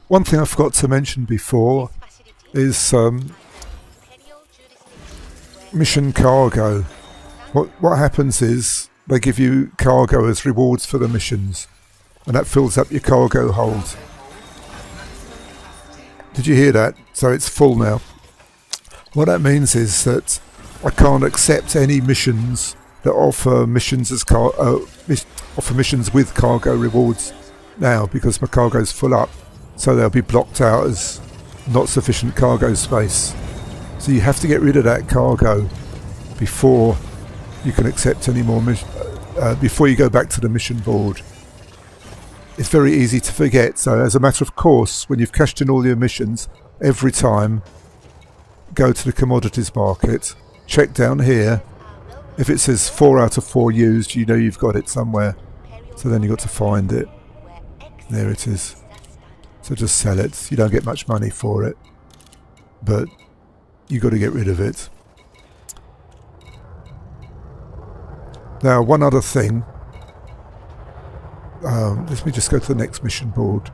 One thing I forgot to mention before is mission cargo. What happens is they give you cargo as rewards for the missions, and that fills up your cargo hold. Did you hear that? So it's full now. What that means is that I can't accept any missions that offer missions as offer missions with cargo rewards now, because my cargo's full up. So they'll be blocked out as not sufficient cargo space. So you have to get rid of that cargo before you can accept any more before you go back to the mission board. It's very easy to forget, so as a matter of course, when you've cashed in all your missions, every time go to the commodities market, check down here. If it says 4 out of 4 used, you know you've got it somewhere. So then you've got to find it. There it is. So just sell it. You don't get much money for it, but you've got to get rid of it. Now, one other thing. Let me just go to the next mission board.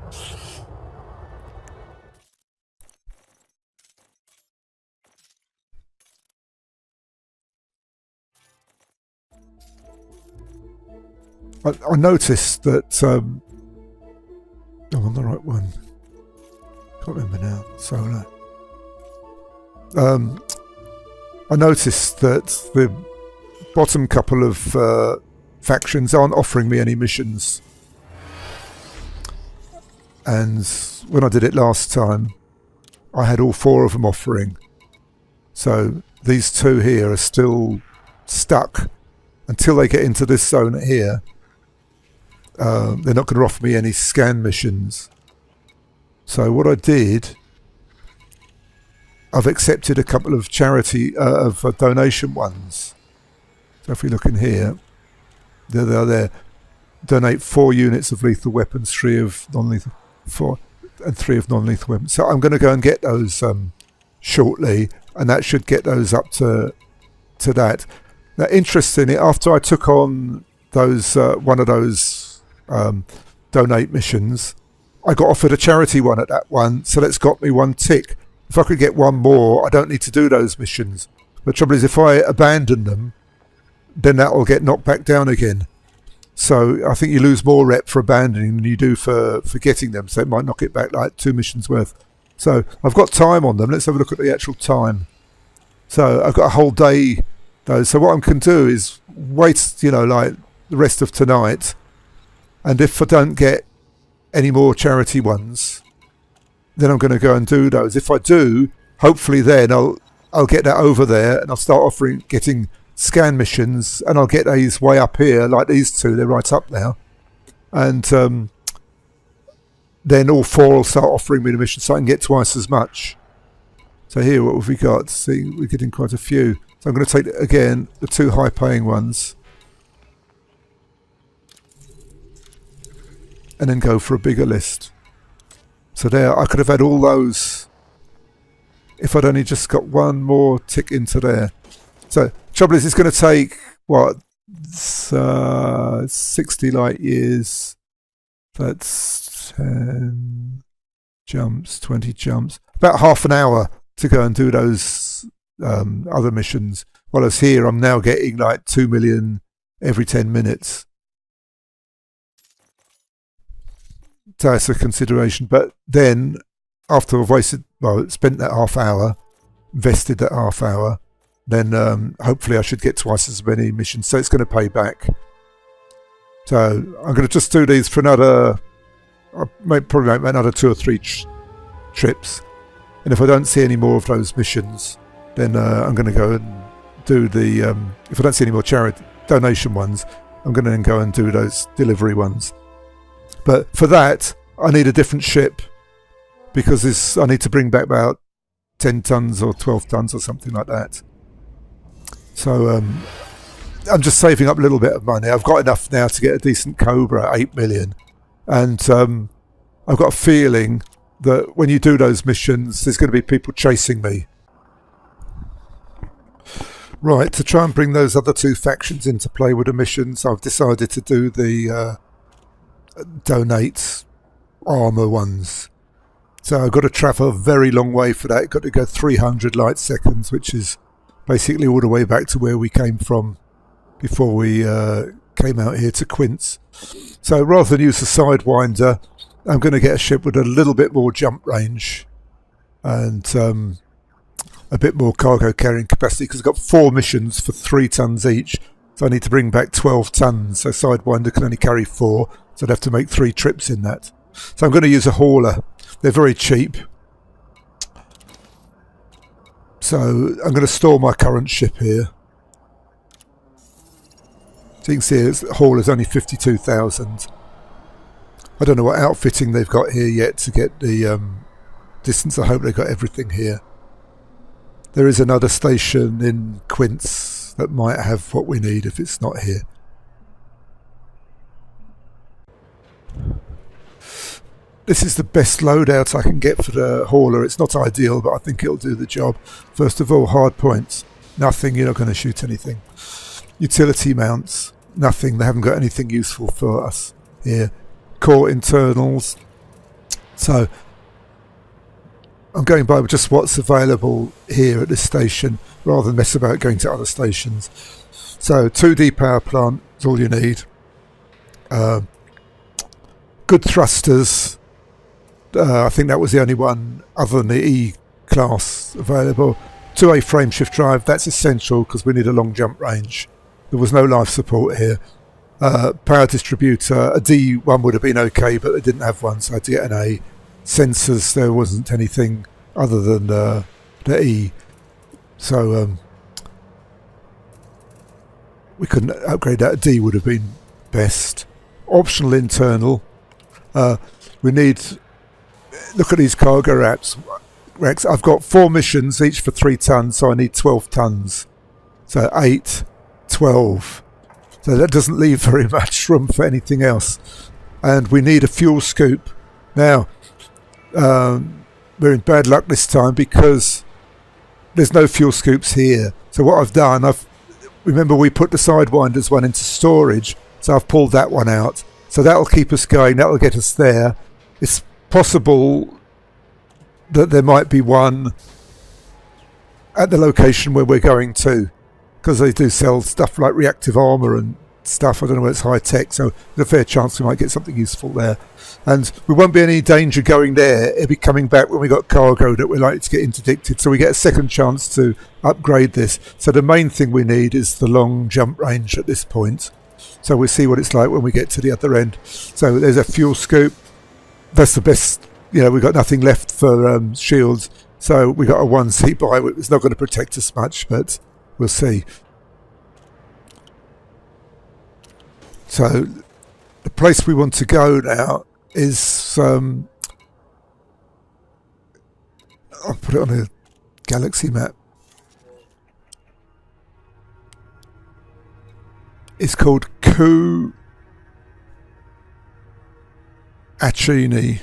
I noticed that I'm on the right one. Can't remember now. Solar. I noticed that the bottom couple of factions aren't offering me any missions. And when I did it last time, I had all 4 of them offering. So these 2 here are still stuck until they get into this zone here. They're not going to offer me any scan missions. So what I did, I've accepted a couple of charity of donation ones. So if we look in here, they're there. Donate 4 units of lethal weapons, 3 of non-lethal, 4 and 3 of non-lethal weapons. So I'm going to go and get those shortly, and that should get those up to that. Now, interestingly, after I took on those one of those donate missions, I got offered a charity one at that one, so that's got me 1 tick. If I could get 1 more, I don't need to do those missions. The trouble is, if I abandon them, then that will get knocked back down again. So I think you lose more rep for abandoning than you do for getting them, so it might knock it back like 2 missions worth. So I've got time on them. Let's have a look at the actual time. So I've got a whole day though. So what I can do is wait, like the rest of tonight, and if I don't get any more charity ones, then I'm going to go and do those. If I do, hopefully then I'll get that over there, and I'll start getting scan missions, and I'll get these way up here, like these 2. They're right up now, and then all 4 will start offering me the mission, so I can get twice as much. So here, what have we got? See, we're getting quite a few. So I'm going to take again the 2 high-paying ones, and then go for a bigger list. So there, I could have had all those if I'd only just got 1 more tick into there. So trouble is, it's going to take what, 60 light years. That's 10 jumps, 20 jumps, about half an hour to go and do those other missions. Whereas here, I'm now getting like 2 million every 10 minutes. So that's a consideration. But then, after I've spent that half hour, invested that half hour, then hopefully I should get twice as many missions. So it's going to pay back. So I'm going to just do these for another, probably make another 2 or 3 trips. And if I don't see any more of those missions, then I'm going to go and do the, if I don't see any more charity donation ones, I'm going to then go and do those delivery ones. But for that, I need a different ship, because I need to bring back about 10 tons or 12 tons or something like that. So I'm just saving up a little bit of money. I've got enough now to get a decent Cobra, 8 million. And I've got a feeling that when you do those missions, there's going to be people chasing me. Right, to try and bring those other 2 factions into play with the missions, I've decided to do the donate armour ones. So I've got to travel a very long way for that. Got to go 300 light seconds, which is basically all the way back to where we came from before we came out here to Quince. So rather than use the Sidewinder, I'm going to get a ship with a little bit more jump range and a bit more cargo carrying capacity, because I've got 4 missions for 3 tons each. So I need to bring back 12 tons. So Sidewinder can only carry 4, so I'd have to make 3 trips in that. So I'm going to use a hauler. They're very cheap. So I'm going to store my current ship here. So you can see the hauler's only 52,000. I don't know what outfitting they've got here yet to get the distance. I hope they've got everything here. There is another station in Quince that might have what we need if it's not here. This is the best loadout I can get for the hauler. It's not ideal, but I think it'll do the job. First of all, hard points. Nothing, you're not going to shoot anything. Utility mounts. Nothing, they haven't got anything useful for us here. Core internals. So I'm going by just what's available here at this station rather than mess about going to other stations. So 2D power plant is all you need. Good thrusters. I think that was the only one other than the E class available. 2A frame shift drive, that's essential because we need a long jump range. There was no life support here. Power distributor, a D1 would have been okay, but they didn't have one, so I had to get an A. Sensors, there wasn't anything other than the E. So we couldn't upgrade that. A D would have been best. Optional internal. We need... Look at these cargo racks. I've got 4 missions, each for 3 tons, so I need 12 tons. So 8, 12. So that doesn't leave very much room for anything else. And we need a fuel scoop. Now, we're in bad luck this time because there's no fuel scoops here. So what I've done, remember we put the Sidewinders one into storage, so I've pulled that one out. So that'll keep us going, that'll get us there. It's possible that there might be one at the location where we're going to, because they do sell stuff like reactive armour and stuff. I don't know whether it's high tech, so there's a fair chance we might get something useful there. And we won't be any danger going there. It'll be coming back when we got cargo that we're likely to get interdicted, so we get a second chance to upgrade this. So the main thing we need is the long jump range at this point. So we'll see what it's like when we get to the other end. So there's a fuel scoop. That's the best. We've got nothing left for shields, so we got a 1C buy. It's not going to protect us much, but we'll see. So the place we want to go now is I'll put it on a galaxy map. It's called Ku Achini.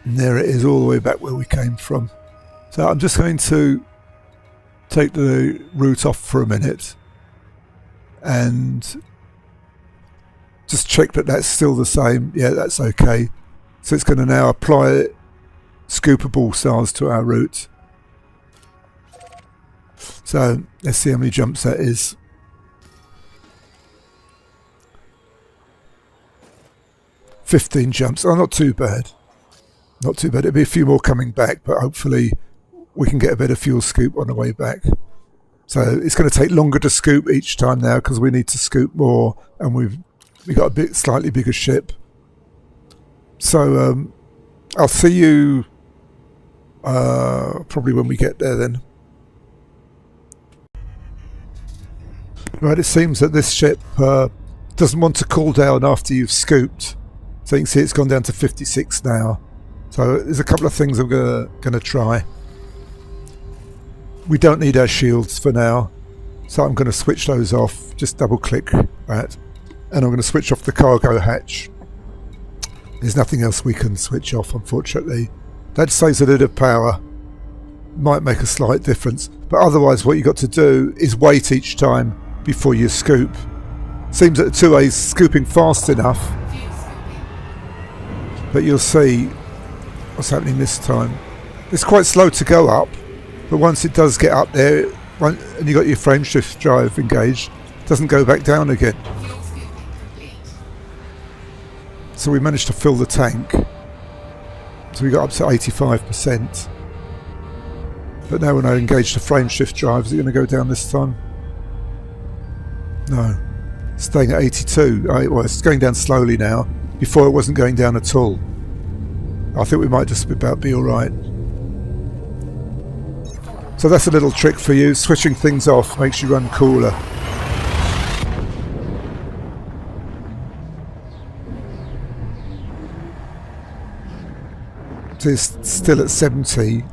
And there it is, all the way back where we came from. So I'm just going to take the route off for a minute and just check that that's still the same. Yeah, that's okay. So it's going to now apply scoopable stars to our route. So let's see how many jumps that is. $15 jumps. Oh, not too bad. Not too bad. It'll be a few more coming back, but hopefully we can get a better fuel scoop on the way back. So it's going to take longer to scoop each time now because we need to scoop more, and we've got a slightly bigger ship. So I'll see you probably when we get there then. Right, it seems that this ship doesn't want to cool down after you've scooped. So you can see it's gone down to 56 now. So there's a couple of things I'm going to try. We don't need our shields for now, so I'm going to switch those off. Just double click that, and I'm going to switch off the cargo hatch. There's nothing else we can switch off, unfortunately. That saves a bit of power. Might make a slight difference, but otherwise what you've got to do is wait each time before you scoop. Seems that the 2A is scooping fast enough, but you'll see what's happening this time. It's quite slow to go up, but once it does get up there, and you've got your frame shift drive engaged, it doesn't go back down again. So we managed to fill the tank. So we got up to 85%. But now when I engage the frame shift drive, is it going to go down this time? No. Staying at 82. Well, it's going down slowly now. Before it wasn't going down at all. I think we might just about be alright. So that's a little trick for you. Switching things off makes you run cooler. So it's still at 70.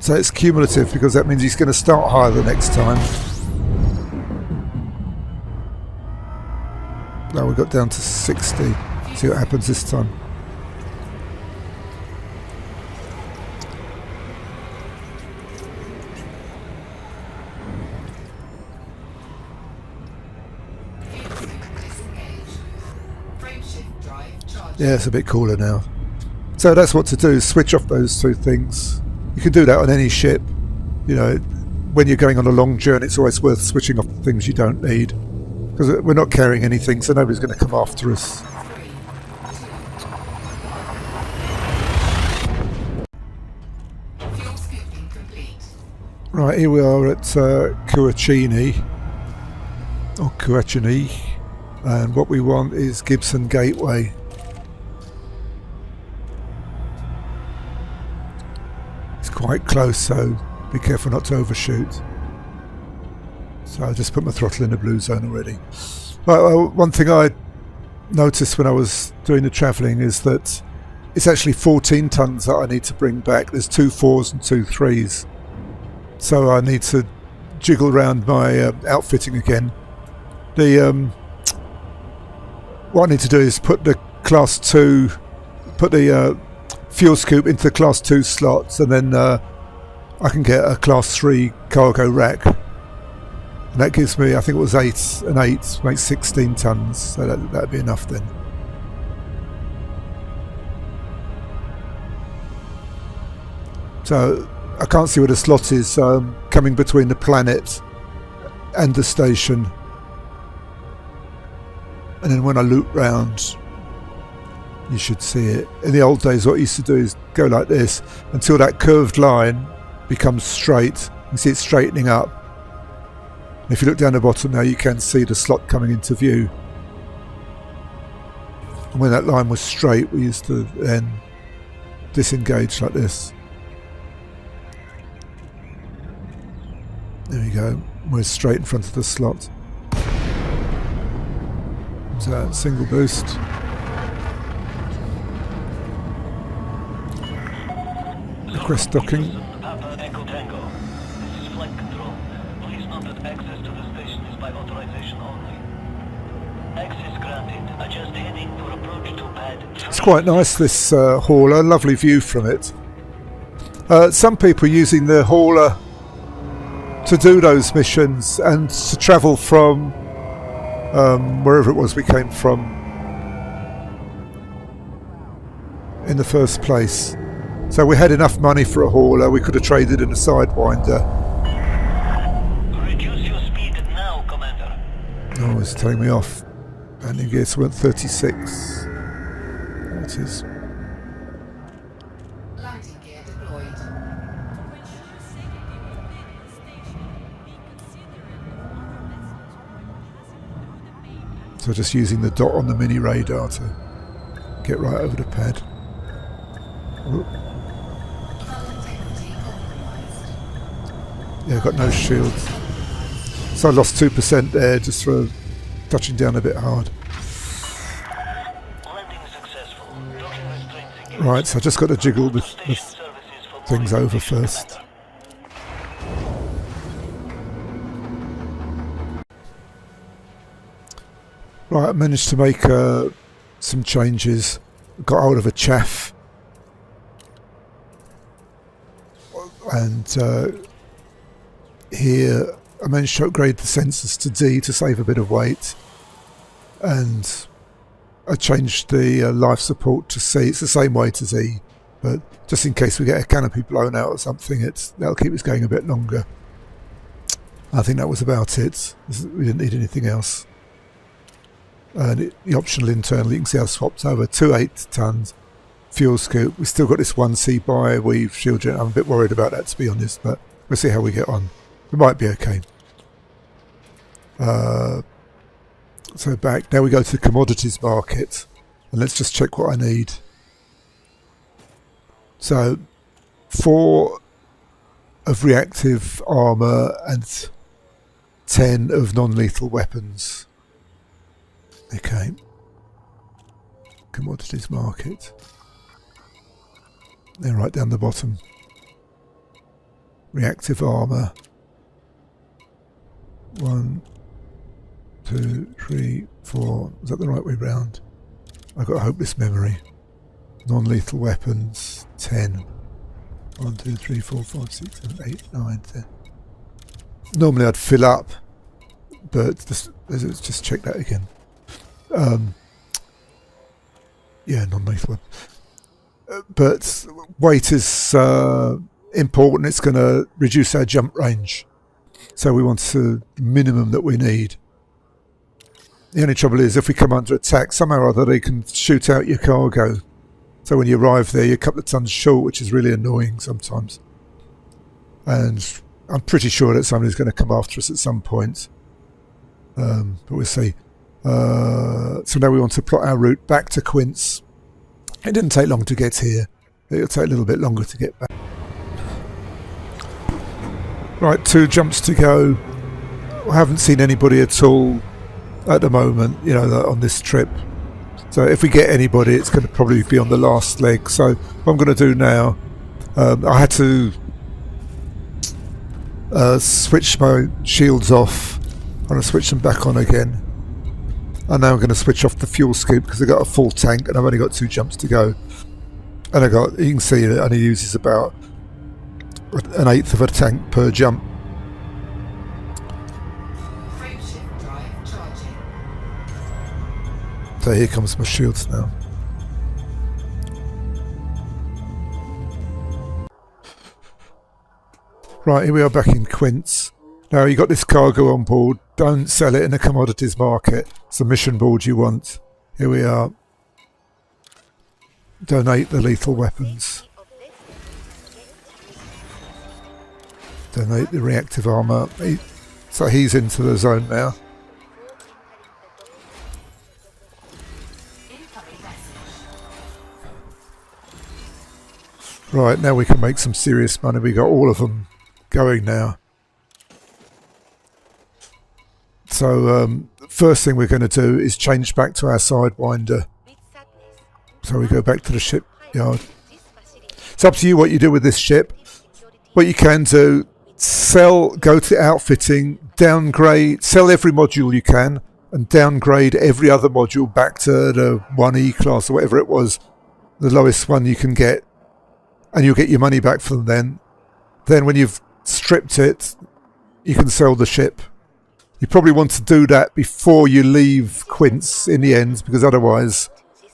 So it's cumulative because that means he's going to start higher the next time. Now we got down to 60. See what happens this time. Yeah, it's a bit cooler now. So that's what to do, switch off those two things. You can do that on any ship. You know, when you're going on a long journey, it's always worth switching off the things you don't need. Because we're not carrying anything, so nobody's going to come after us. Right, here we are at Kuachini, and what we want is Gibson Gateway. It's quite close, so be careful not to overshoot. So I just put my throttle in the blue zone already. Well, one thing I noticed when I was doing the travelling is that it's actually 14 tonnes that I need to bring back. There's 2 4s and 2 3s. So I need to jiggle around my outfitting again. What I need to do is put the class 2, put the fuel scoop into the class 2 slots, and then I can get a class 3 cargo rack. And that gives me, I think it was 8 and 8 makes 16 tonnes, so that'd be enough then. So I can't see where the slot is coming between the planet and the station. And then when I loop round, you should see it. In the old days, what I used to do is go like this until that curved line becomes straight. You see it straightening up. And if you look down the bottom now, you can see the slot coming into view. And when that line was straight, we used to then disengage like this. There we go. We're straight in front of the slot. So single boost. Request docking. It's quite nice, this hauler. Lovely view from it. Some people are using the hauler to do those missions and to travel from wherever it was we came from in the first place. So we had enough money for a hauler. We could have traded in a Sidewinder. Reduce your speed now, Commander. Oh, it's telling me off. Landing gear to 36. There it is. Landing gear deployed. So just using the dot on the mini radar to get right over the pad. Whoop. Yeah, I've got no shield. So I lost 2% there just for touching down a bit hard. Right, so I just got to jiggle the things over first. Right, I managed to make some changes. Got hold of a chaff. And here I managed to upgrade the sensors to D to save a bit of weight, and I changed the life support to C. It's the same weight as E, but just in case we get a canopy blown out or something, that'll keep us going a bit longer. I think that was about it. We didn't need anything else. And the optional internal, you can see I've swapped over 2 8 tons fuel scoop. We've still got this 1C by weave shield generator. I'm a bit worried about that, to be honest, but we'll see how we get on. We might be okay. So back, now we go to the commodities market, and let's just check what I need. So 4 of reactive armour and 10 of non-lethal weapons. Okay. Commodities market. They're right down the bottom. Reactive armour. 1, 2, 3, 4. Is that the right way round? I've got a hopeless memory. Non-lethal weapons. 10. 1, 2, 3, 4, 5, 6, 7, 8, 9, 10. Normally I'd fill up, but let's just check that again. Yeah, non-lethal. But weight is important. It's going to reduce our jump range. So we want the minimum that we need. The only trouble is if we come under attack, somehow or other they can shoot out your cargo. So when you arrive there, you're a couple of tons short, which is really annoying sometimes. And I'm pretty sure that somebody's going to come after us at some point. But we'll see. So now we want to plot our route back to Quince. It didn't take long to get here. It'll take a little bit longer to get back. Right, 2 jumps to go. I haven't seen anybody at all at the moment, on this trip. So if we get anybody, it's going to probably be on the last leg. So what I'm going to do now, I had to switch my shields off. I'm going to switch them back on again. And now I'm going to switch off the fuel scoop because I've got a full tank and I've only got 2 jumps to go. And you can see it only uses about 1/8 of a tank per jump. So here comes my shields now. Right, here we are back in Quince. Now you got this cargo on board. Don't sell it in a commodities market. It's a mission board you want. Here we are. Donate the lethal weapons. Donate the reactive armour. So he's into the zone now. Right, now we can make some serious money. We got all of them going now. So first thing we're going to do is change back to our Sidewinder. So we go back to the shipyard. It's up to you what you do with this ship. What you can do, go to outfitting, downgrade, sell every module you can, and downgrade every other module back to the 1E class or whatever it was, the lowest one you can get, and you'll get your money back from them. Then when you've stripped it, you can sell the ship. You probably want to do that before you leave Quince in the end, because otherwise,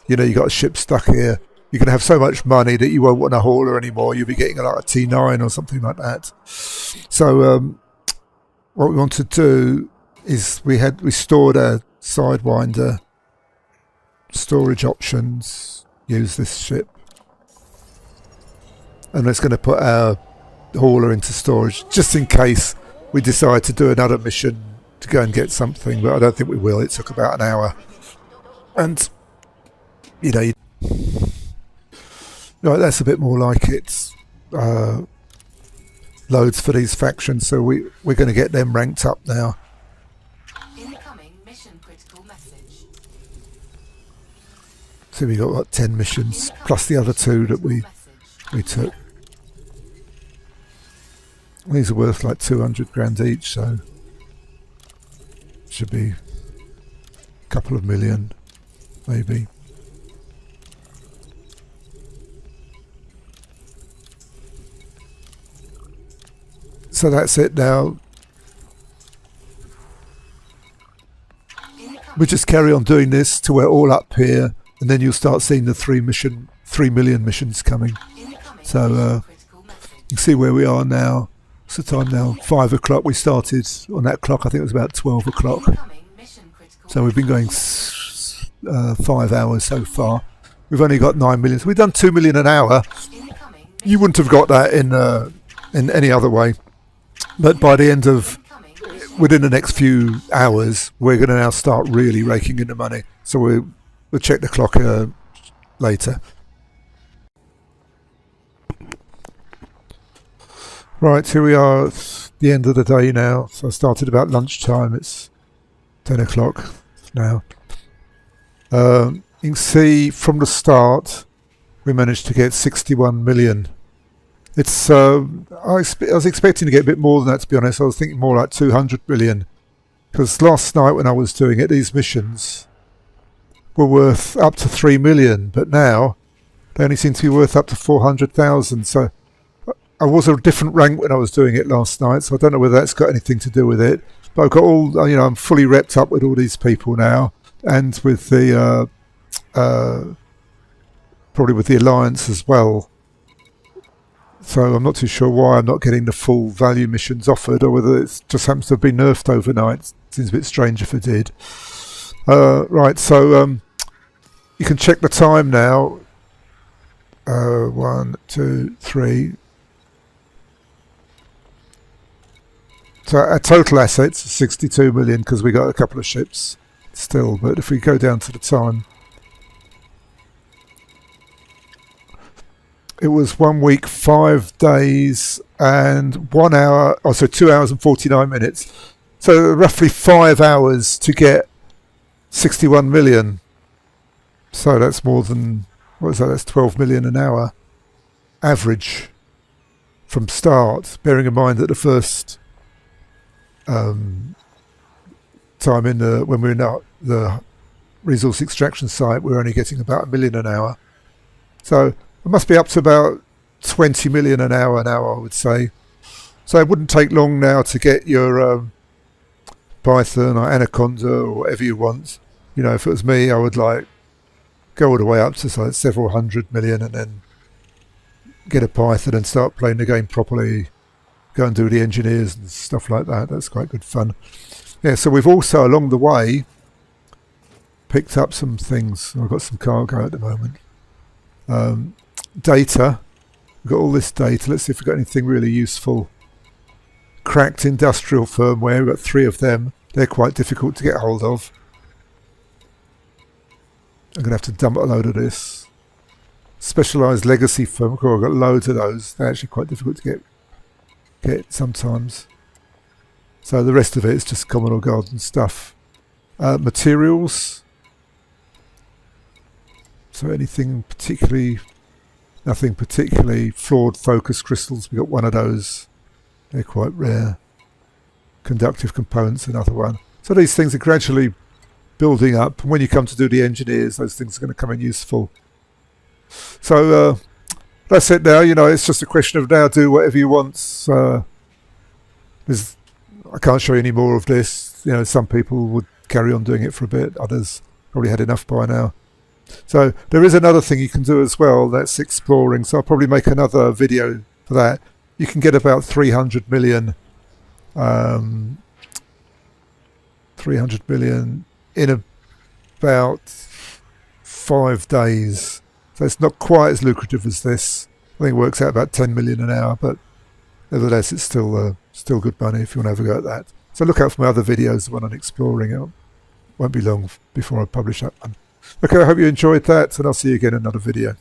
you got a ship stuck here. You're going to have so much money that you won't want a hauler anymore. You'll be getting like a T9 or something like that. So what we want to do is we stored a Sidewinder, storage options, use this ship. And it's going to put our hauler into storage just in case we decide to do another mission to go and get something, but I don't think we will. It took about an hour. And right, that's a bit more like it. Loads for these factions, so we're going to get them ranked up now. Incoming mission critical message. So we got like 10 missions plus the other 2 that we took. These are worth like 200 grand each, so should be a couple of million, maybe. So that's it now. We just carry on doing this till we're all up here, and then you'll start seeing the 3 million missions coming. So you can see where we are now. What's the time now? 5 o'clock. We started on that clock. I think it was about 12 o'clock. So we've been going 5 hours so far. We've only got 9 million. So we've done 2 million an hour. You wouldn't have got that in any other way. But by the end of, within the next few hours, we're going to now start really raking in the money. So we'll check the clock later. Right, here we are at the end of the day now. So I started about lunchtime. It's 10 o'clock now. You can see from the start we managed to get 61 million. It's I was expecting to get a bit more than that, to be honest. I was thinking more like 200 million, because last night when I was doing it, these missions were worth up to 3 million, but now they only seem to be worth up to 400,000. So I was a different rank when I was doing it last night, so I don't know whether that's got anything to do with it. But I've got all, I'm fully repped up with all these people now, and with the probably with the Alliance as well. So I'm not too sure why I'm not getting the full value missions offered, or whether it just happens to have been nerfed overnight. Seems a bit strange if it did. Right, so you can check the time now. 1, 2, 3. So our total assets are 62 million, because we got a couple of ships still. But if we go down to the time, it was 1 week, 5 days, and 1 hour. Oh, so 2 hours and 49 minutes. So roughly 5 hours to get 61 million. So that's more than, what is that? That's 12 million an hour average from start. Bearing in mind that the first time when we're in the resource extraction site, we're only getting about 1 million an hour. So it must be up to about 20 million an hour now, I would say. So it wouldn't take long now to get your Python or Anaconda or whatever you want. If it was me, I would go all the way up to like several 100 million, and then get a Python and start playing the game properly. Go and do the engineers and stuff like that. That's quite good fun. Yeah, so we've also along the way picked up some things. I've got some cargo at the moment. Data. We've got all this data. Let's see if we've got anything really useful. Cracked industrial firmware. We've got 3 of them. They're quite difficult to get hold of. I'm going to have to dump a load of this. Specialised legacy firmware. I've got loads of those. They're actually quite difficult to get sometimes. So the rest of it is just common or golden stuff. Materials. So nothing particularly flawed focus crystals. We got 1 of those. They're quite rare. Conductive components, another one. So these things are gradually building up. And when you come to do the engineers, those things are going to come in useful. So that's it now. It's just a question of now do whatever you want. I can't show you any more of this. Some people would carry on doing it for a bit. Others probably had enough by now. So there is another thing you can do as well. That's exploring. So I'll probably make another video for that. You can get about 300 million. 300 million in about 5 days. So it's not quite as lucrative as this. I think it works out about 10 million an hour, but nevertheless, it's still good money if you want to have a go at that. So look out for my other videos, the one on exploring. It won't be long before I publish that one. Okay, I hope you enjoyed that, and I'll see you again in another video.